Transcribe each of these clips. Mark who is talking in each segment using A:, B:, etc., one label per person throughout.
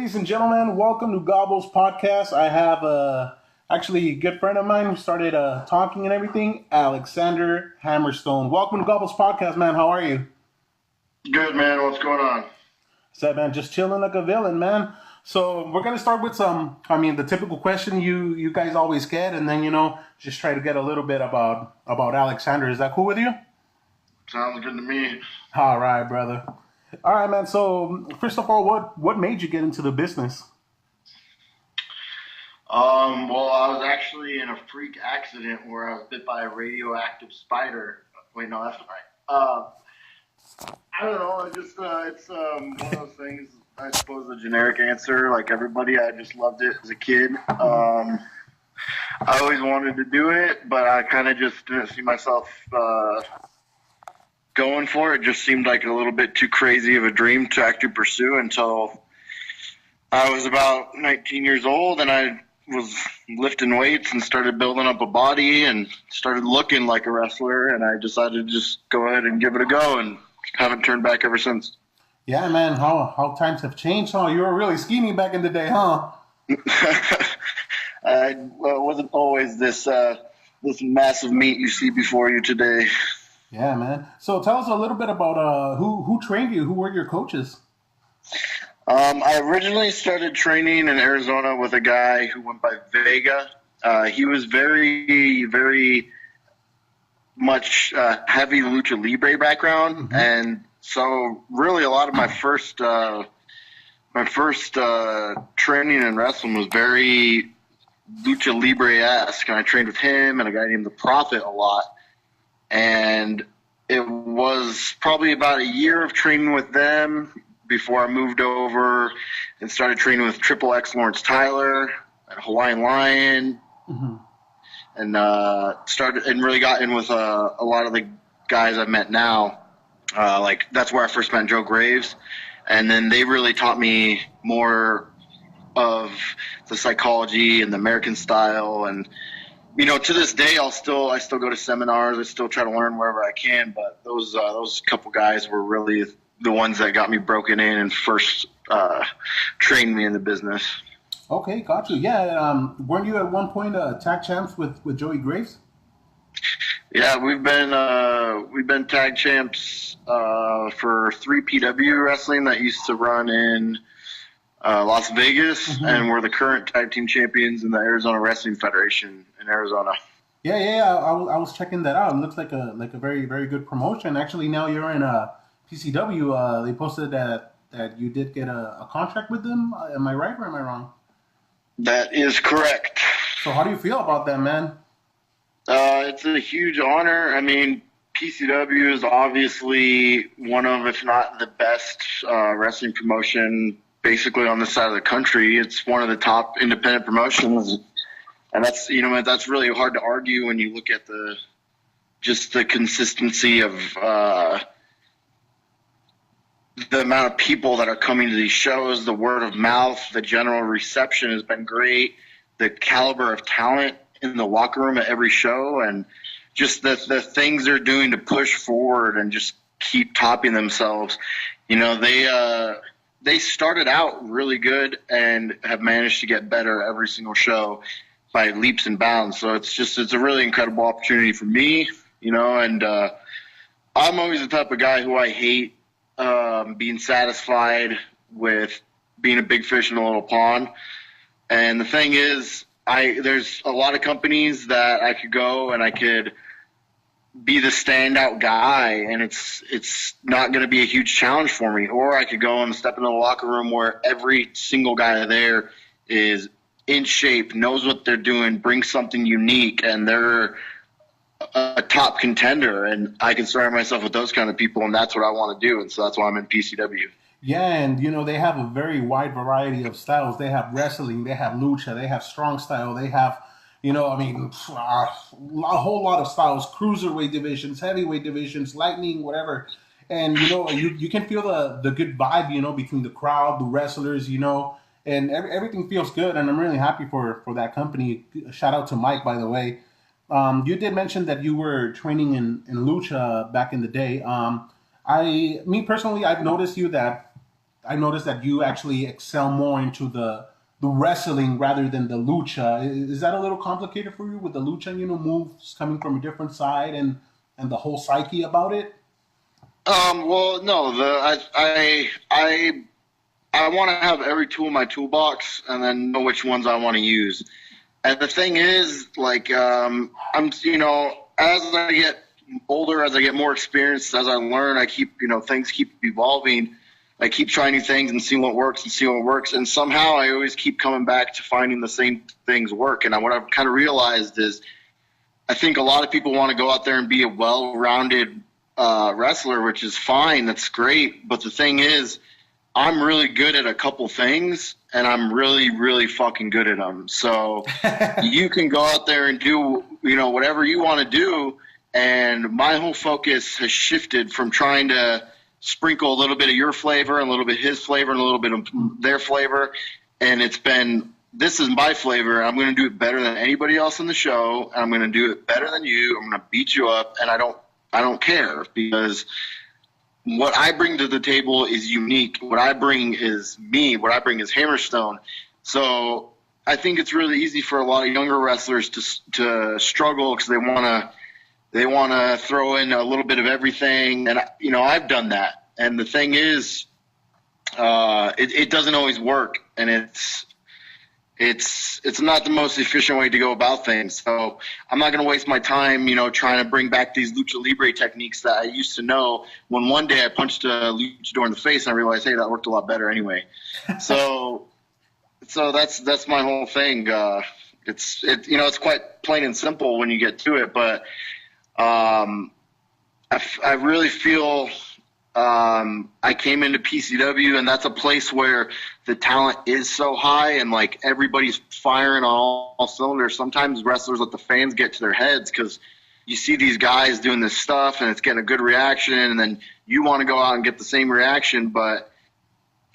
A: ladies and gentlemen. Welcome to Gobble's podcast. I have actually a good friend of mine who started talking and everything, Alexander Hammerstone. Welcome to Gobble's podcast, man. How are you?
B: Good, man. What's going on?
A: Said, man, just chilling like a villain, man. So we're gonna start with the typical question you guys always get, and then just try to get a little bit about Alexander. Is that cool with you?
B: Sounds good to me.
A: All right, brother. All right, man. So first of all, what made you get into the business?
B: Well, I was actually in a freak accident where I was bit by a radioactive spider. Wait, no, that's not right. I don't know. It's one of those things. I suppose the generic answer, like everybody, I just loved it as a kid. I always wanted to do it, but I kind of just didn't see myself going for it. It just seemed like a little bit too crazy of a dream to actually pursue until I was about 19 years old, and I was lifting weights and started building up a body and started looking like a wrestler, and I decided to just go ahead and give it a go and haven't turned back ever since.
A: Yeah, man, how times have changed, huh? You were really skinny back in the day, huh?
B: I wasn't always this massive meat you see before you today.
A: Yeah, man. So tell us a little bit about who trained you? Who were your coaches?
B: I originally started training in Arizona with a guy who went by Vega. He was very, very much heavy lucha libre background, mm-hmm. And so really a lot of my first training in wrestling was very lucha libre-esque, and I trained with him and a guy named the Prophet a lot. And it was probably about a year of training with them before I moved over and started training with Triple X Lawrence Tyler at Hawaiian Lion, mm-hmm. and really got in with a lot of the guys I've met now. That's where I first met Joe Graves, and then they really taught me more of the psychology and the American style. And to this day, I still go to seminars. I still try to learn wherever I can. But those couple guys were really the ones that got me broken in and first trained me in the business.
A: Okay, got you. Yeah, weren't you at one point tag champs with Joey Graves?
B: Yeah, we've been tag champs for 3PW Wrestling that used to run in Las Vegas, mm-hmm. And we're the current tag team champions in the Arizona Wrestling Federation in Arizona.
A: Yeah. I was checking that out. It looks like a very, very good promotion. Actually, now you're in PCW. They posted that you did get a contract with them. Am I right or am I wrong?
B: That is correct.
A: So how do you feel about that, man?
B: It's a huge honor. I mean, PCW is obviously one of, if not the best wrestling promotion basically on this side of the country. It's one of the top independent promotions, and that's really hard to argue when you look at the consistency of the amount of people that are coming to these shows, the word of mouth, the general reception has been great, the caliber of talent in the locker room at every show, and just the things they're doing to push forward and just keep topping themselves. They started out really good and have managed to get better every single show by leaps and bounds. So it's a really incredible opportunity for me, and I'm always the type of guy who I hate being satisfied with being a big fish in a little pond. And the thing is, there's a lot of companies that I could go and I could be the standout guy, and it's not going to be a huge challenge for me. Or I could go and step into the locker room where every single guy there is in shape, knows what they're doing, brings something unique, and they're a top contender. And I can surround myself with those kind of people, and that's what I want to do. And so that's why I'm in PCW.
A: Yeah, and they have a very wide variety of styles. They have wrestling, they have lucha, they have strong style, they have, a whole lot of styles, cruiserweight divisions, heavyweight divisions, lightning, whatever. And, you can feel the good vibe, between the crowd, the wrestlers, and everything feels good. And I'm really happy for that company. Shout out to Mike, by the way. You did mention that you were training in lucha back in the day. Me personally, I've noticed you that I noticed that you actually excel more into the wrestling rather than the lucha. Is that a little complicated for you with the lucha? You know, moves coming from a different side and the whole psyche about it.
B: Well, no, I want to have every tool in my toolbox and then know which ones I want to use. And the thing is, like, as I get older, as I get more experienced, as I learn, I keep, things keep evolving. I keep trying new things and seeing what works and see what works. And somehow I always keep coming back to finding the same things work. And what I've kind of realized is I think a lot of people want to go out there and be a well-rounded wrestler, which is fine. That's great. But the thing is, I'm really good at a couple things, and I'm really, really fucking good at them. So you can go out there and do, whatever you want to do. And my whole focus has shifted from trying to sprinkle a little bit of your flavor and a little bit of his flavor and a little bit of their flavor. And it's been, this is my flavor. I'm going to do it better than anybody else on the show. And I'm going to do it better than you. I'm going to beat you up. And I don't care, because what I bring to the table is unique. What I bring is me. What I bring is Hammerstone. So I think it's really easy for a lot of younger wrestlers to struggle because they want to throw in a little bit of everything. And, I've done that. And the thing is, it doesn't always work. And it's not the most efficient way to go about things. So I'm not going to waste my time, trying to bring back these lucha libre techniques that I used to know, when one day I punched a luchador in the face and I realized, hey, that worked a lot better anyway. So that's my whole thing. It's quite plain and simple when you get to it, but I really feel I came into PCW, and that's a place where the talent is so high and like everybody's firing on all cylinders. Sometimes wrestlers let the fans get to their heads because you see these guys doing this stuff and it's getting a good reaction, and then you want to go out and get the same reaction. But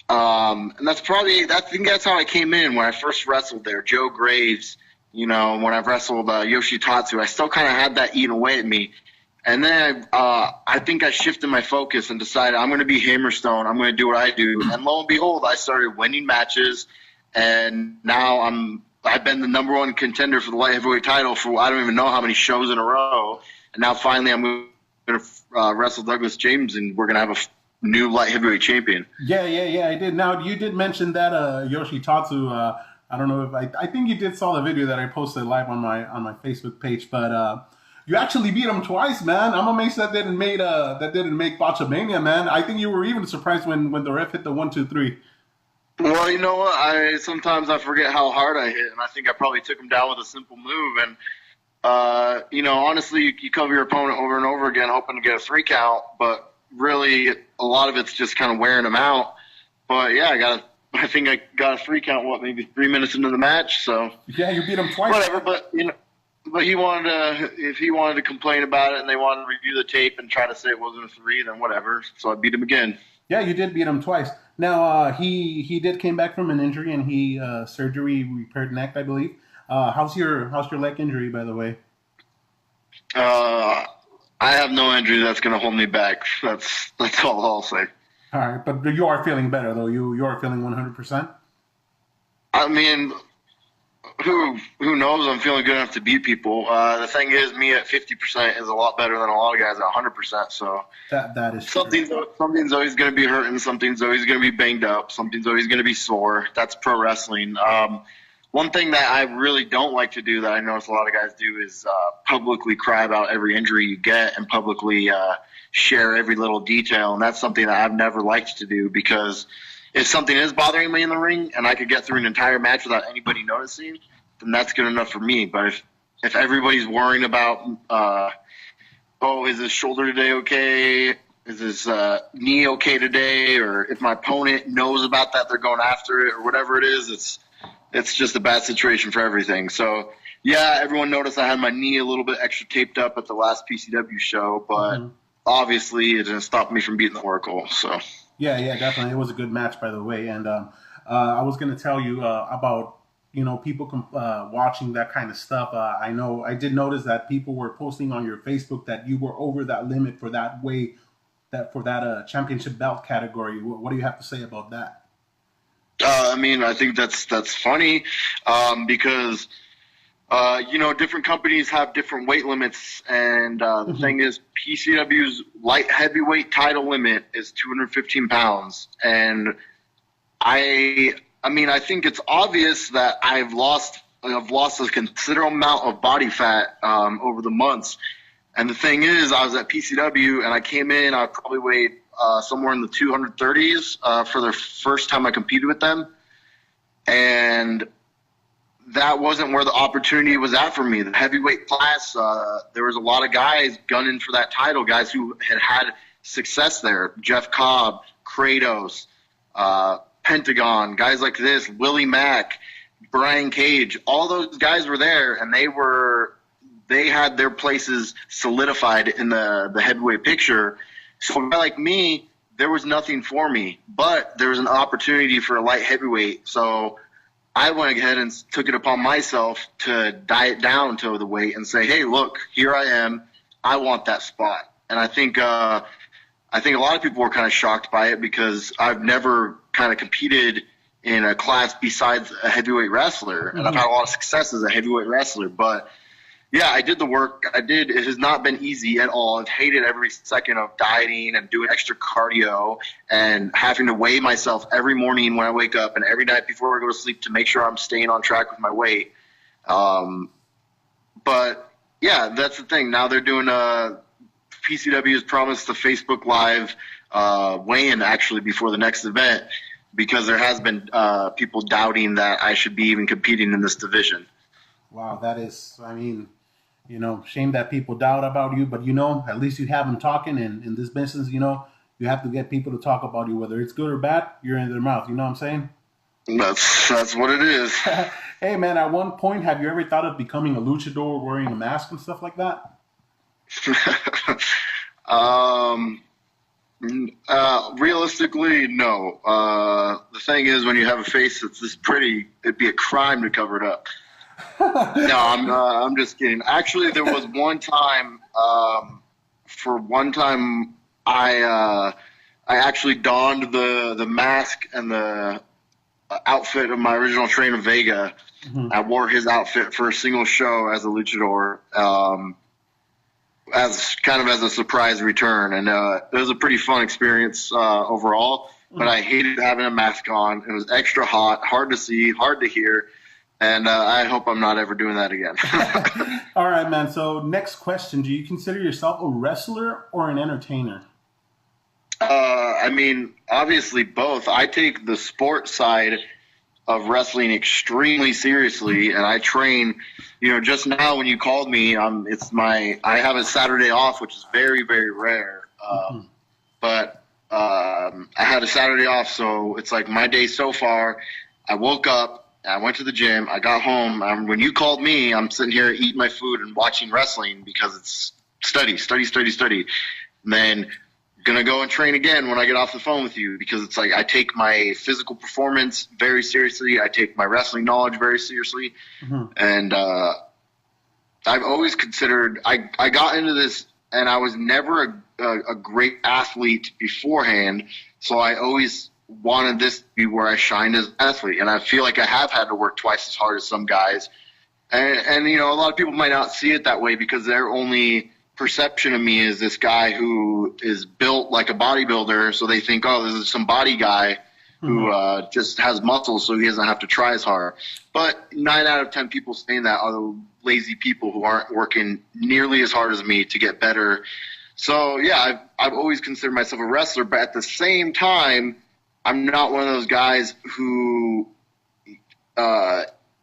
B: and I think that's how I came in when I first wrestled there. Joe Graves, when I wrestled Yoshitatsu, I still kind of had that eating away at me. And then I think I shifted my focus and decided I'm going to be Hammerstone. I'm going to do what I do. And lo and behold, I started winning matches. And now I've been the number one contender for the light heavyweight title for I don't even know how many shows in a row. And now finally I'm going to wrestle Douglas James, and we're going to have a new light heavyweight champion.
A: Yeah, I did. Now, you did mention that Yoshitatsu. I don't know if I think you did saw the video that I posted live on my Facebook page, but you actually beat him twice, man. I'm amazed that didn't make Botchamania, man. I think you were even surprised when the ref hit the 1, 2, 3.
B: Well, you know what? Sometimes I forget how hard I hit, and I think I probably took him down with a simple move. And honestly, you cover your opponent over and over again, hoping to get a 3 count, but really a lot of it's just kind of wearing him out. But yeah, I think I got a 3 count. Maybe 3 minutes into the match. So
A: yeah, you beat him twice.
B: Whatever, but But if he wanted to complain about it and they wanted to review the tape and try to say it wasn't a 3, then whatever. So I beat him again.
A: Yeah, you did beat him twice. Now he did came back from an injury, and he surgery repaired neck, I believe. How's your leg injury, by the way?
B: I have no injury that's going to hold me back. That's all I'll say.
A: All right, but you are feeling better though. You are feeling 100%.
B: I mean, who knows? I'm feeling good enough to beat people. The thing is, me at 50% is a lot better than a lot of guys at 100%. So
A: that is true.
B: Something's always going to be hurting. Something's always going to be banged up. Something's always going to be sore. That's pro wrestling. One thing that I really don't like to do that I notice a lot of guys do is publicly cry about every injury you get and publicly share every little detail. And that's something that I've never liked to do, because if something is bothering me in the ring and I could get through an entire match without anybody noticing, then that's good enough for me. But if everybody's worrying about, is his shoulder today okay? Is his knee okay today? Or if my opponent knows about that, they're going after it, or whatever it is, it's just a bad situation for everything. So, yeah, everyone noticed I had my knee a little bit extra taped up at the last PCW show, but obviously it didn't stop me from beating the Oracle. So.
A: Yeah, definitely. It was a good match, by the way. And I was going to tell you about, people watching that kind of stuff. I did notice that people were posting on your Facebook that you were over that limit for that way that championship belt category. What do you have to say about that?
B: I mean, I think that's funny because different companies have different weight limits, and the thing is, PCW's light heavyweight title limit is 215 pounds, and I think it's obvious that I've lost a considerable amount of body fat over the months. And the thing is, I was at PCW and I came in, I probably weighed somewhere in the 230s for the first time I competed with them. And that wasn't where the opportunity was at for me. The heavyweight class, there was a lot of guys gunning for that title, guys who had success there. Jeff Cobb, Kratos, Pentagon, guys like this, Willie Mack, Brian Cage, all those guys were there, and they had their places solidified in the heavyweight picture. So a guy like me, there was nothing for me, but there was an opportunity for a light heavyweight. So I went ahead and took it upon myself to diet down to the weight and say, hey, look, here I am. I want that spot. And I think a lot of people were kind of shocked by it because I've never kind of competed in a class besides a heavyweight wrestler. And I've had a lot of success as a heavyweight wrestler. But, yeah, I did the work. It has not been easy at all. I've hated every second of dieting and doing extra cardio and having to weigh myself every morning when I wake up and every night before I go to sleep to make sure I'm staying on track with my weight. But, yeah, that's the thing. Now they're doing PCW has promised the Facebook Live weigh-in actually before the next event because there has been people doubting that I should be even competing in this division.
A: Wow, that is, shame that people doubt about you, but at least you have them talking. And in this business, you have to get people to talk about you, whether it's good or bad. You're in their mouth. You know what I'm saying?
B: That's what it is.
A: Hey, man, at one point, have you ever thought of becoming a luchador, wearing a mask and stuff like that?
B: Realistically, no. The thing is, when you have a face that's this pretty, it'd be a crime to cover it up. No, I'm just kidding. Actually, there was one time, I actually donned the mask and the outfit of my original trainer Vega. I wore his outfit for a single show as a luchador. As a surprise return, and it was a pretty fun experience overall. But I hated having a mask on. It was extra hot, hard to see, hard to hear, and I hope I'm not ever doing that again.
A: All right, man. So next question: do you consider yourself a wrestler or an entertainer?
B: Obviously both. I take the sport side of wrestling extremely seriously, and I train. Just now when you called me, I have a Saturday off, which is very, very rare. But I had a Saturday off, so it's like my day so far. I woke up, I went to the gym, I got home. When you called me, I'm sitting here eating my food and watching wrestling because it's study. And then going to go and train again when I get off the phone with you because it's like I take my physical performance very seriously. I take my wrestling knowledge very seriously. And I've always considered I got into this and I was never a great athlete beforehand. So I always wanted this to be where I shined as an athlete. And I feel like I have had to work twice as hard as some guys. And a lot of people might not see it that way because their only perception of me is this guy who is built like a bodybuilder, so they think, oh, this is some body guy who just has muscles so he doesn't have to try as hard. But 9 out of 10 people saying that are the lazy people who aren't working nearly as hard as me to get better. So, yeah, I've always considered myself a wrestler, but at the same time, I'm not one of those guys who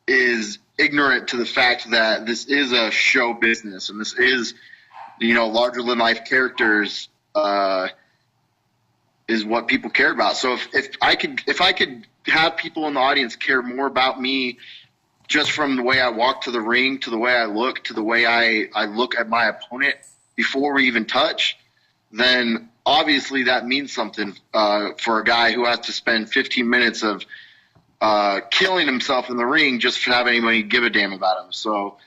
B: is ignorant to the fact that this is a show business and this is larger than life characters is what people care about. So if I could have people in the audience care more about me just from the way I walk to the ring, to the way I look, to the way I look at my opponent before we even touch, then obviously that means something for a guy who has to spend 15 minutes of killing himself in the ring just to have anybody give a damn about him. So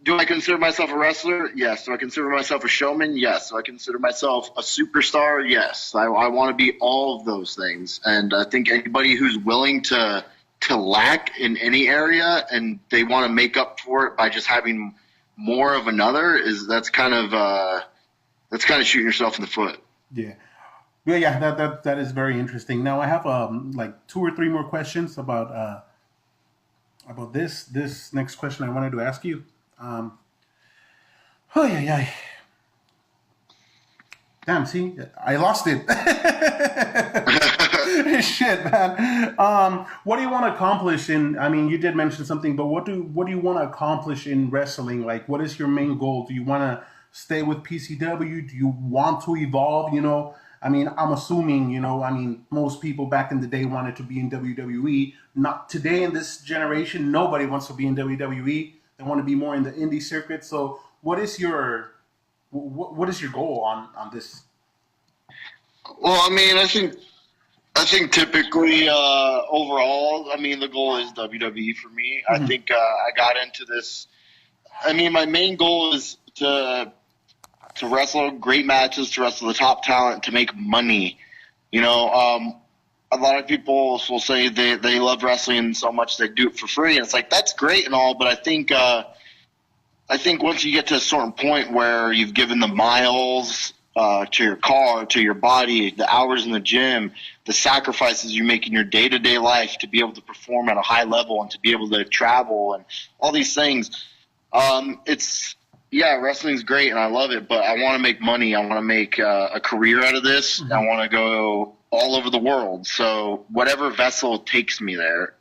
B: do I consider myself a wrestler? Yes. Do I consider myself a showman? Yes. Do I consider myself a superstar? Yes. I want to be all of those things. And I think anybody who's willing to lack in any area and they want to make up for it by just having more of another that's kind of shooting yourself in the foot.
A: Yeah. Yeah, that is very interesting. Now I have like 2 or 3 more questions about this next question I wanted to ask you. Oh yeah. Damn, see, I lost it. Shit, man. What do you want to accomplish in? I mean, you did mention something, but what do you want to accomplish in wrestling? Like, what is your main goal? Do you want to stay with PCW? Do you want to evolve? You know, I mean, I'm assuming, you know, I mean, most people back in the day wanted to be in WWE. Not today in this generation, nobody wants to be in WWE. They want to be more in the indie circuit. So, what is your goal on this?
B: Well, I mean, I think typically overall, I mean, the goal is WWE for me. Mm-hmm. I think I got into this. I mean, my main goal is to wrestle great matches, to wrestle the top talent, to make money. You know, a lot of people will say they love wrestling so much they do it for free, and it's like that's great and all, but I think once you get to a certain point where you've given the miles to your car, to your body, the hours in the gym, the sacrifices you make in your day-to-day life to be able to perform at a high level and to be able to travel and all these things, wrestling's great and I love it, but I want to make money. I want to make a career out of this. Mm-hmm. I want to go all over the world. So whatever vessel takes me there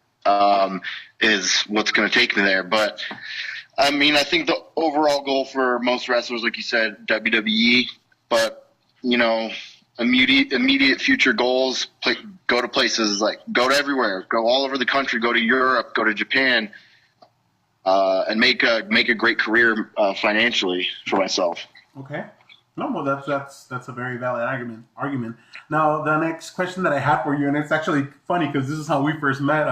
B: is what's going to take me there. But I mean, I think the overall goal for most wrestlers, like you said, WWE, but, you know, immediate future goals, go to places like go to everywhere, go all over the country, go to Europe, go to Japan, and make a great career financially for myself.
A: Okay. No, well, that's a very valid argument. Now, the next question that I have for you, and it's actually funny because this is how we first met.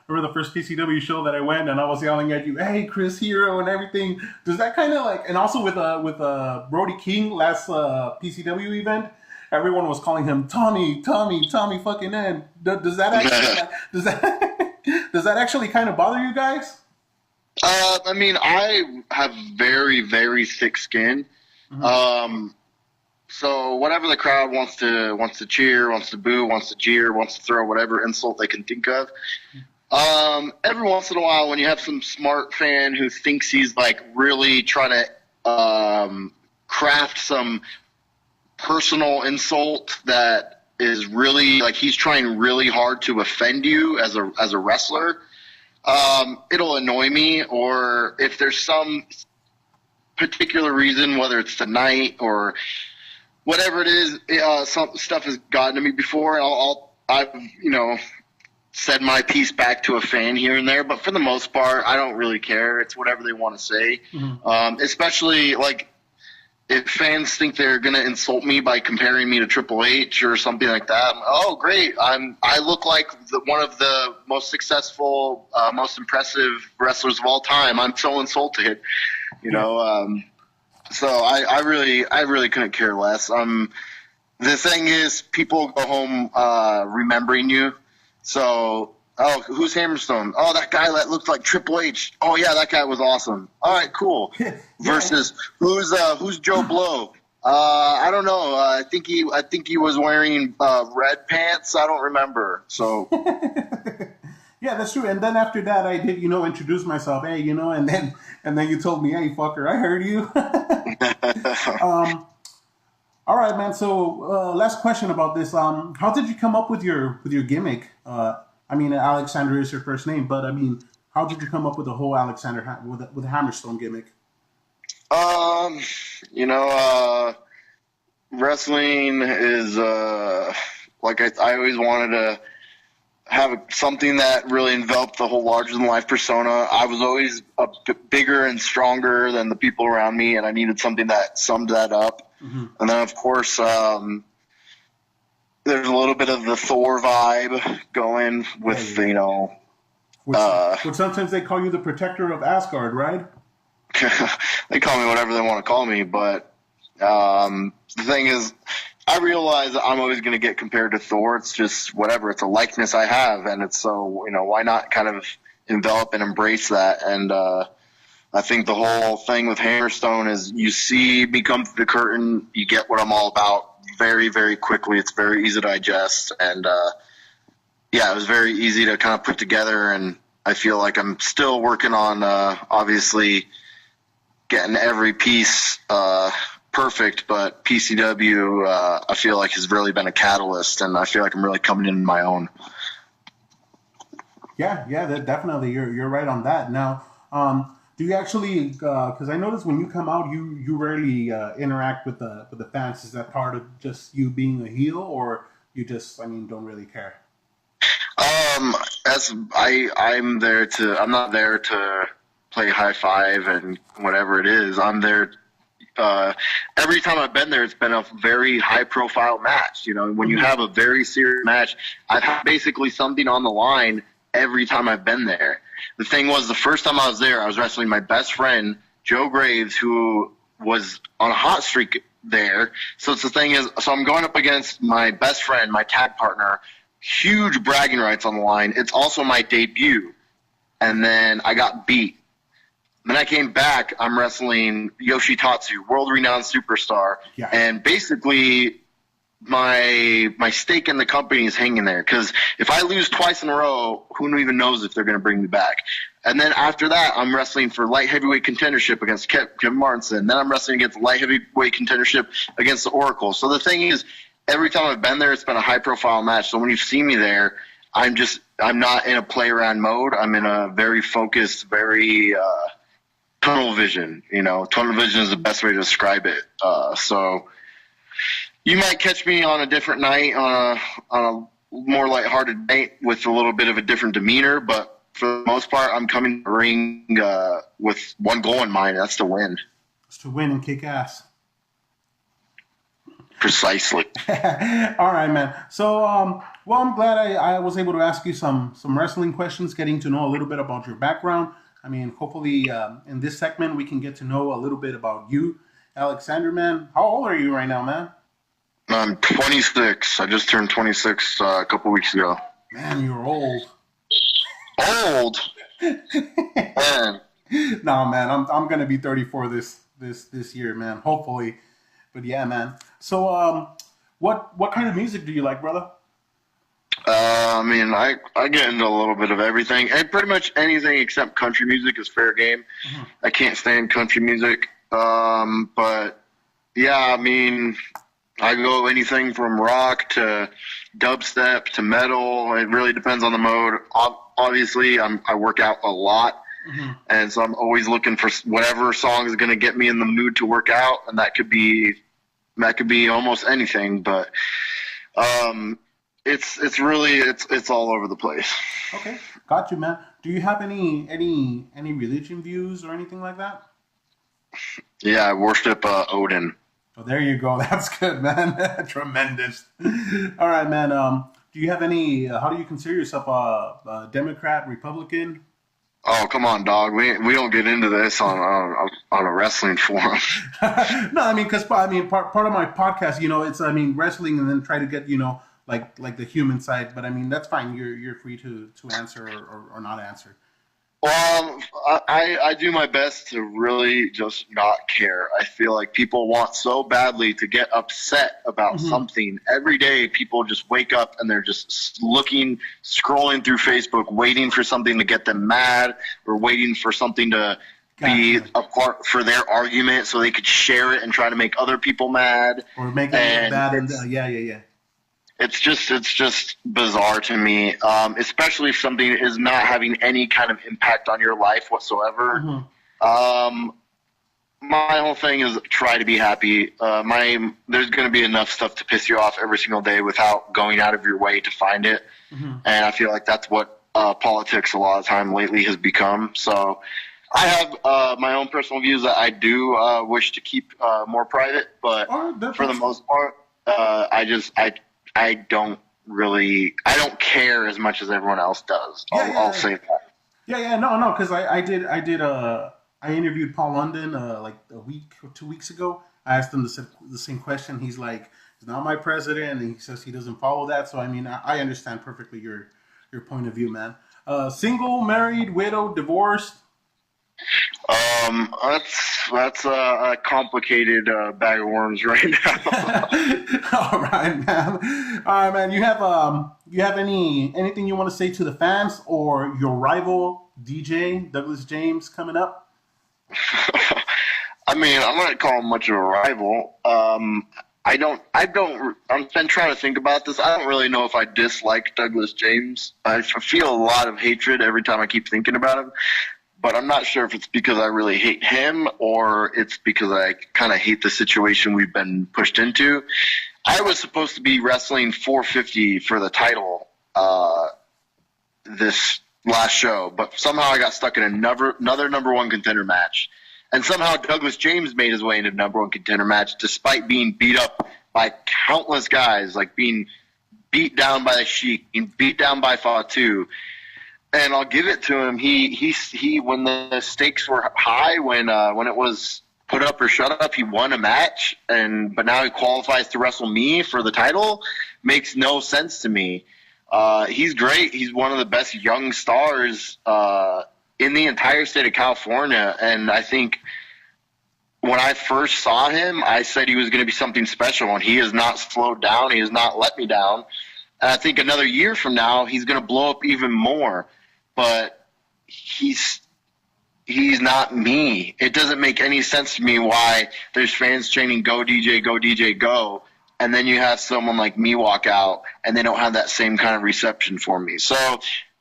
A: Remember the first PCW show that I went, and I was yelling at you, "Hey, Chris Hero," and everything. Does that kind of like, and also with Brody King last PCW event, everyone was calling him Tommy fucking N. Does that actually does that actually kind of bother you guys?
B: I mean, I have very, very thick skin. Mm-hmm. So whatever the crowd wants to cheer, wants to boo, wants to jeer, wants to throw whatever insult they can think of. Every once in a while, when you have some smart fan who thinks he's like really trying to craft some personal insult that is really like he's trying really hard to offend you as a wrestler, it'll annoy me. Or if there's some particular reason, whether it's the night or whatever it is, some stuff has gotten to me before. I've said my piece back to a fan here and there, but for the most part, I don't really care. It's whatever they want to say. Mm-hmm. Especially like if fans think they're going to insult me by comparing me to Triple H or something like that. Oh, great. I look like one of the most successful, most impressive wrestlers of all time. I'm so insulted, you know? So I really couldn't care less. The thing is, people go home, remembering you. So, oh, who's Hammerstone? Oh, that guy that looked like Triple H. Oh yeah, that guy was awesome. All right, cool. Versus who's Joe Blow? I don't know. I think he was wearing red pants. I don't remember. So.
A: Yeah, that's true. And then after that, I did, introduce myself. Hey, and then you told me, hey, fucker, I heard you. All right, man. So, last question about this. How did you come up with your gimmick? I mean, Alexander is your first name, but I mean, how did you come up with the whole Alexander with the Hammerstone gimmick?
B: Wrestling is like I always wanted to have something that really enveloped the whole larger than life persona. I was always a bit bigger and stronger than the people around me, and I needed something that summed that up. Mm-hmm. And then, of course, there's a little bit of the Thor vibe going with,
A: Which sometimes they call you the protector of Asgard, right?
B: they call me whatever they want to call me, but the thing is, I realize that I'm always going to get compared to Thor. It's just whatever. It's a likeness I have, and it's so, why not kind of envelop and embrace that? And I think the whole thing with Hammerstone is you see me come through the curtain, you get what I'm all about very, very quickly. It's very easy to digest, and it was very easy to kind of put together, and I feel like I'm still working on obviously getting every piece perfect, but PCW I feel like has really been a catalyst, and I feel like I'm really coming in my own.
A: Yeah, definitely. You're right on that. Now, do you actually? Because I noticed when you come out, you rarely interact with the fans. Is that part of just you being a heel, or you just, don't really care?
B: I'm not there to play high five and whatever it is. I'm there. Every time I've been there, it's been a very high profile match. When you have a very serious match, I've had basically something on the line every time I've been there. The thing was, the first time I was there, I was wrestling my best friend, Joe Graves, who was on a hot streak there. So the thing is, I'm going up against my best friend, my tag partner, huge bragging rights on the line. It's also my debut. And then I got beat. Then I came back, I'm wrestling Yoshitatsu, world-renowned superstar.
A: Yeah.
B: And basically my stake in the company is hanging there, because if I lose twice in a row, who even knows if they're going to bring me back. And then after that, I'm wrestling for light heavyweight contendership against Kevin Martinson. Then I'm wrestling against light heavyweight contendership against the Oracle. So the thing is, every time I've been there, it's been a high-profile match. So when you see me there, I'm not in a play-around mode. I'm in a very focused, very tunnel vision. Tunnel vision is the best way to describe it. So you might catch me on a different night, on a more lighthearted night with a little bit of a different demeanor, but for the most part, I'm coming to the ring with one goal in mind. That's to win.
A: It's to win and kick ass.
B: Precisely.
A: All right, man. So, I'm glad I was able to ask you some wrestling questions, getting to know a little bit about your background. Hopefully, in this segment, we can get to know a little bit about you, Alexander, man. How old are you right now, man?
B: I'm 26. I just turned 26 a couple weeks ago.
A: Man, you're old.
B: Old? Man.
A: No, man. I'm gonna be 34 this year, man. Hopefully. But yeah, man. So, what kind of music do you like, brother?
B: I get into a little bit of everything, and pretty much anything except country music is fair game. Mm-hmm. I can't stand country music, but yeah, I go anything from rock to dubstep to metal. It really depends on the mode. Obviously, I work out a lot. Mm-hmm. And so I'm always looking for whatever song is going to get me in the mood to work out, and that could be almost anything. But it's really all over the place.
A: Okay, got you, man. Do you have any religion views or anything like that?
B: Yeah, I worship Odin.
A: Oh, there you go. That's good, man. Tremendous. All right, man. Do you have any? How do you consider yourself a Democrat, Republican?
B: Oh, come on, dog. We don't get into this on a wrestling forum.
A: No, because part of my podcast, it's wrestling, and then try to get like the human side. But that's fine. You're free to answer or not answer.
B: Well, I do my best to really just not care. I feel like people want so badly to get upset about mm-hmm. something. Every day, people just wake up and they're just scrolling through Facebook, waiting for something to get them mad, or waiting for something to be a part for their argument so they could share it and try to make other people mad.
A: Or make them bad. Yeah.
B: It's just bizarre to me, especially if something is not having any kind of impact on your life whatsoever. Mm-hmm. My whole thing is try to be happy. There's going to be enough stuff to piss you off every single day without going out of your way to find it. Mm-hmm. And I feel like that's what politics a lot of time lately has become. So I have my own personal views that I do wish to keep more private, but for the most part, I don't care as much as everyone else does. I'll say that.
A: Yeah, no, because I did I interviewed Paul London like a week or 2 weeks ago. I asked him the same question. He's like, he's not my president, and he says he doesn't follow that. So I mean, I understand perfectly your point of view, man. Single, married, widow, divorced.
B: That's a complicated bag of worms right now.
A: All right, man. All right, man. You have anything you want to say to the fans or your rival DJ Douglas James coming up?
B: I mean, I'm not calling much of a rival. I've been trying to think about this. I don't really know if I dislike Douglas James. I feel a lot of hatred every time I keep thinking about him. But I'm not sure if it's because I really hate him or it's because I kind of hate the situation we've been pushed into. I was supposed to be wrestling 450 for the title this last show, but somehow I got stuck in another number one contender match. And somehow Douglas James made his way into the number one contender match despite being beat up by countless guys, like being beat down by the Sheik, being beat down by Fatu. And I'll give it to him. He when the stakes were high, when it was put up or shut up, he won a match. But now he qualifies to wrestle me for the title. Makes no sense to me. He's great. He's one of the best young stars in the entire state of California. And I think when I first saw him, I said he was going to be something special. And he has not slowed down. He has not let me down. And I think another year from now, he's going to blow up even more. But he's not me. It doesn't make any sense to me why there's fans chanting "Go DJ, go DJ, go," and then you have someone like me walk out and they don't have that same kind of reception for me. So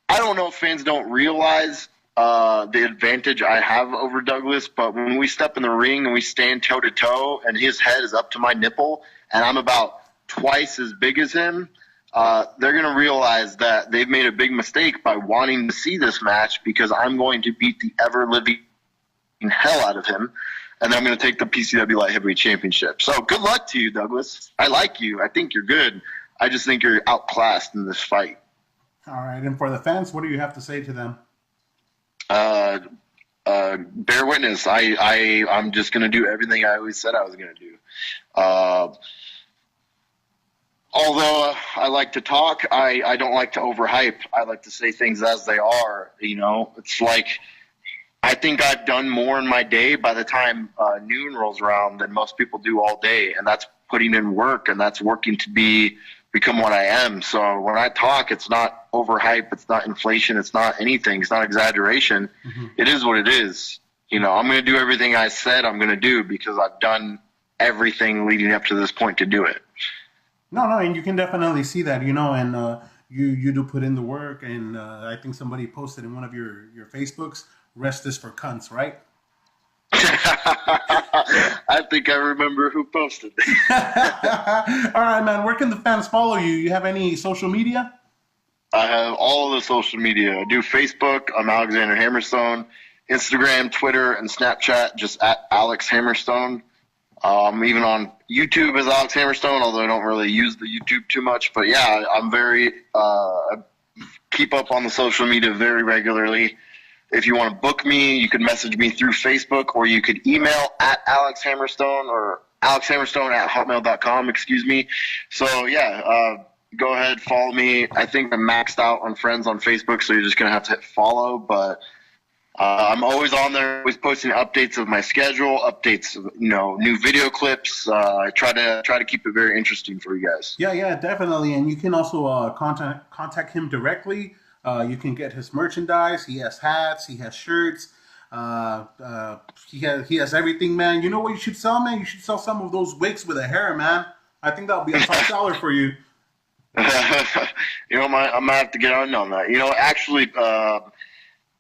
B: I don't know if fans don't realize the advantage I have over Douglas, but when we step in the ring and we stand toe to toe and his head is up to my nipple and I'm about twice as big as him, they're going to realize that they've made a big mistake by wanting to see this match because I'm going to beat the ever-living hell out of him, and I'm going to take the PCW Light Heavyweight Championship. So good luck to you, Douglas. I like you. I think you're good. I just think you're outclassed in this fight.
A: All right, and for the fans, what do you have to say to them?
B: Bear witness. I'm just going to do everything I always said I was going to do. Although I like to talk, I don't like to overhype. I like to say things as they are. You know, it's like I think I've done more in my day by the time noon rolls around than most people do all day, and that's putting in work, and that's working to become what I am. So when I talk, it's not overhype, it's not inflation, it's not anything, it's not exaggeration. Mm-hmm. It is what it is. You know, I'm going to do everything I said I'm going to do because I've done everything leading up to this point to do it.
A: No, and you can definitely see that, you know, and you do put in the work, and I think somebody posted in one of your Facebooks, rest is for cunts, right?
B: I think I remember who posted
A: that. All right, man, where can the fans follow you? You have any social media?
B: I have all of the social media. I do Facebook, I'm Alexander Hammerstone, Instagram, Twitter, and Snapchat, just at Alex Hammerstone. Even on YouTube as Alex Hammerstone, although I don't really use the YouTube too much. But yeah, I'm very keep up on the social media very regularly. If you want to book me, you could message me through Facebook, or you could email at Alex Hammerstone or alexhammerstone@hotmail.com, excuse me. So yeah, go ahead, follow me. I think I'm maxed out on friends on Facebook, so you're just going to have to hit follow, but I'm always on there, always posting updates of my schedule, updates of, you know, new video clips. I try to keep it very interesting for you guys.
A: Yeah, definitely. And you can also contact him directly. You can get his merchandise. He has hats. He has shirts. He has everything, man. You know what you should sell, man? You should sell some of those wigs with a hair, man. I think that'll be a top seller for you.
B: You know, I'm gonna have to get on that. You know, actually.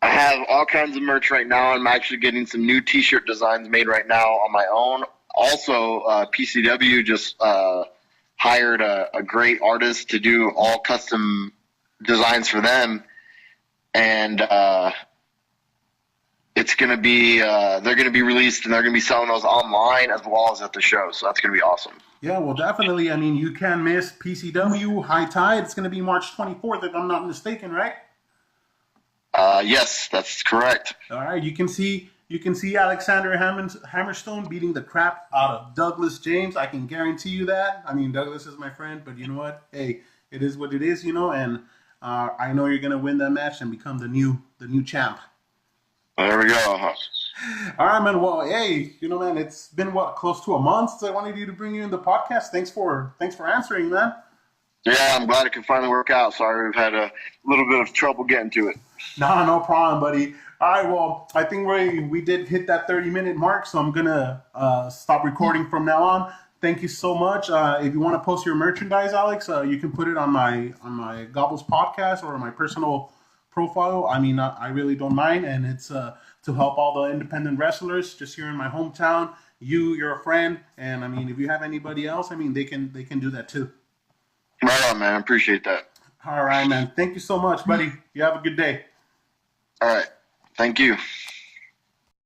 B: I have all kinds of merch right now. I'm actually getting some new T-shirt designs made right now on my own. Also, PCW just hired a great artist to do all custom designs for them, and it's going to be they're going to be released, and they're going to be selling those online as well as at the show. So that's going to be awesome.
A: Yeah, well, definitely. I mean, you can't miss PCW High Tide. It's going to be March 24th, if I'm not mistaken, right?
B: Yes, that's correct.
A: All right, you can see You can see Alexander Hammerstone beating the crap out of Douglas James. I can guarantee you that. I mean, Douglas is my friend, but you know what? Hey, it is what it is, you know. And I know you're gonna win that match and become the new champ.
B: There we go.
A: All right, man. Well, hey, you know, man, it's been what, close to a month since I wanted you to bring you in the podcast. Thanks for answering, man.
B: Yeah, I'm glad it can finally work out. Sorry we've had a little bit of trouble getting to it.
A: Nah, no problem, buddy. All right, well, I think we did hit that 30-minute mark, so I'm gonna stop recording from now on. Thank you so much. If you want to post your merchandise, Alex, you can put it on my Gobbles podcast or my personal profile. I mean, I really don't mind, and it's to help all the independent wrestlers just here in my hometown. You're a friend, and I mean, if you have anybody else, I mean, they can do that too.
B: Right on, man. I appreciate that.
A: All right, man. Thank you so much, buddy. You have a good day.
B: All right. Thank you.